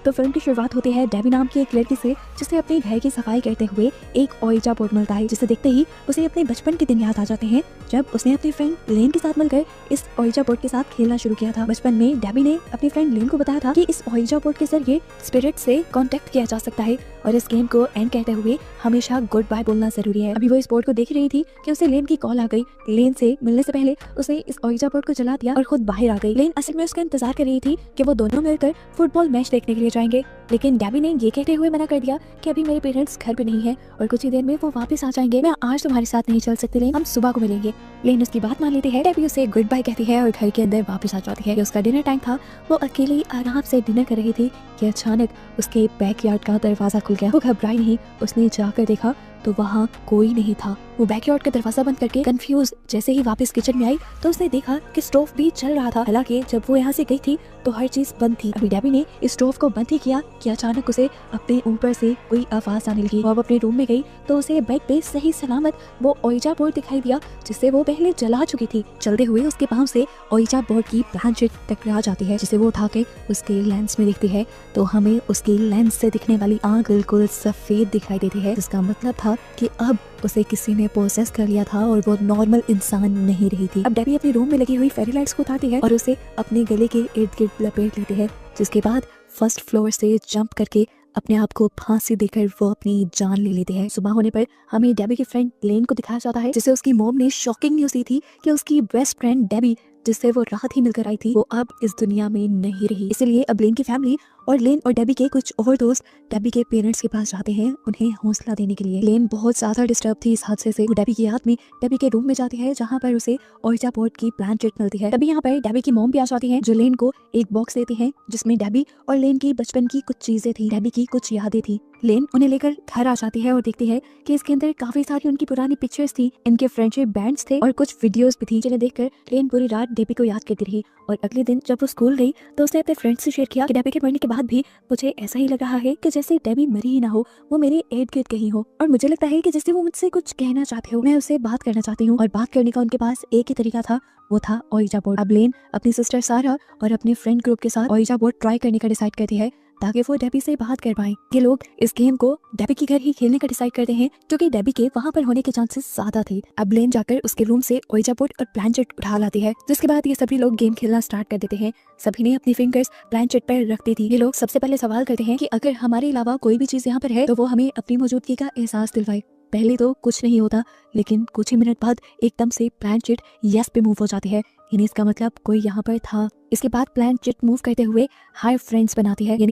तो फिल्म की शुरुआत होती है डेबी नाम की एक लड़की से, जिसे अपने घर की सफाई करते हुए एक ओइजा बोर्ड मिलता है, जिसे देखते ही उसे अपने बचपन के दिन याद आ जाते हैं, जब उसने अपनी फ्रेंड लेन के साथ मिलकर इस ओइजा बोर्ड के साथ खेलना शुरू किया था। बचपन में डेबी ने अपनी फ्रेंड लेन को बताया था कि इस ओइजा बोर्ड के जरिए स्पिरिट से कांटेक्ट किया जा सकता है और इस गेम को एंड कहते हुए हमेशा गुड बाय बोलना जरूरी है। अभी वो इस बोर्ड को देख रही थी कि उसे लेन की कॉल आ गई। लेन से मिलने से पहले उसने इस ओइजा बोर्ड को जला दिया और खुद बाहर आ गई। लेन असल में उसका इंतजार कर रही थी कि वो दोनों मिलकर फुटबॉल मैच देखने के लिए जाएंगे, लेकिन डेबी ने ये कहते हुए मना कर दिया कि अभी मेरे पेरेंट्स घर पे नहीं है और कुछ ही देर में वो वापस आ जाएंगे। मैं आज तुम्हारे साथ नहीं चल सकती लेन, हम सुबह को मिलेंगे। लेन उसकी बात मान लेती है। डेबी उसे गुड बाय कहती है और घर के अंदर वापस आ जाती है। उसका डिनर टाइम था, वो अकेली आराम से डिनर कर रही थी कि अचानक उसके बैकयार्ड का दरवाजा खुल गया। वो घबराई नहीं, उसने जाकर देखा तो वहाँ कोई नहीं था। वो बैकयार्ड का दरवाजा बंद करके कंफ्यूज जैसे ही वापस किचन में आई तो उसने देखा कि स्टोव भी चल रहा था। हालांकि जब वो यहाँ से गई थी तो हर चीज बंद थी। अभी डेबी ने इस स्टोव को बंद ही किया कि अचानक उसे अपने ऊपर से कोई आवाज आने लगी। वो अपने रूम में गई तो उसे बेड पे सही सलामत वो ओइजा बोर्ड दिखाई दिया जिसे वो पहले जला चुकी थी। चलते हुए उसके पाँव से ओइजा बोर्ड की प्लानचेट टकरा जाती है, जिसे वो उठा के उसके लेंस में देखती है तो हमें उसकी लेंस से दिखने वाली आँख बिल्कुल सफेद दिखाई देती है, जिसका मतलब था कि अब उसे किसी ने पोसेस कर लिया था और वो नॉर्मल इंसान नहीं रही थी। अब डेबी अपने रूम में लगी हुई फेरी लाइट्स को उठाती है और उसे अपने गले के इर्द गिर्द लपेट लेती है, जिसके बाद फर्स्ट फ्लोर से जंप करके अपने आप को फांसी देकर वो अपनी जान ले लेती है। सुबह होने पर हमें डेबी की फ्रेंड लेन को दिखाया जाता है, जिसे उसकी मॉम ने शॉकिंग न्यूज़ दी थी कि उसकी बेस्ट फ्रेंड डेबी, जिससे वो रात ही मिलकर आई थी, वो अब इस दुनिया में नहीं रही। इसलिए अब लेन की फैमिली और लेन और डेबी के कुछ और दोस्त डेबी के पेरेंट्स के पास जाते हैं उन्हें हौसला देने के लिए। लेन बहुत ज्यादा डिस्टर्ब थी इस हादसे से। वो डेबी की याद में डेबी के रूम में जाती है जहाँ पर उसे ओइजा बोर्ड की प्लानचेट मिलती है। तभी यहाँ पर डेबी की मॉम भी आ जाती है, जो लेन को एक बॉक्स देती है जिसमें डेबी और लेन की बचपन की कुछ चीजें थी, डेबी की कुछ यादें थी। लेन उन्हें लेकर घर आ जाती है और देखती है कि इसके अंदर काफी सारी उनकी पुरानी पिक्चर्स थी, इनके फ्रेंडशिप बैंड्स थे और कुछ वीडियोस भी थी, जिन्हें देखकर लेन पूरी रात डेबी को याद करती रही। और अगले दिन जब वो स्कूल गई तो उसने अपने फ्रेंड्स से शेयर किया कि डेबी के मरने के बाद भी मुझे ऐसा ही लग रहा है कि जैसे डेबी मरी ही ना हो, वो मेरे इर्द गिर्द कहीं हो और मुझे लगता है कि जैसे वो मुझसे कुछ कहना चाहते हो। मैं उससे बात करना चाहती हूँ और बात करने का उनके पास एक ही तरीका था, वो था ओइजा बोर्ड। अब लेन अपनी सिस्टर सारा और अपने फ्रेंड ग्रुप के साथ ओइजा बोर्ड ट्राई करने का डिसाइड करती है ताकि वो डेबी से बात कर पाए। ये लोग इस गेम को डेबी के घर ही खेलने का डिसाइड करते हैं क्योंकि डेबी के वहाँ पर होने के चांसेस ज्यादा थे। अब लेन जाकर उसके रूम से ओइजा बोर्ड और प्लानचेट उठा लाती है, जिसके बाद ये सभी लोग गेम खेलना स्टार्ट कर देते हैं। सभी ने अपनी फिंगर्स प्लानचेट पर रख दी थी। ये लोग सबसे पहले सवाल करते हैं कि अगर हमारे अलावा कोई भी चीज यहाँ पर है तो वो हमें अपनी मौजूदगी का एहसास दिलवाए। पहले तो कुछ नहीं होता, लेकिन कुछ ही मिनट बाद एकदम से प्लानचेट यस पे मूव हो जाती है, यानी इसका मतलब कोई यहाँ पर था। इसके बाद प्लानचेट मूव करते हुए हाई फ्रेंड्स बनाती है, यानी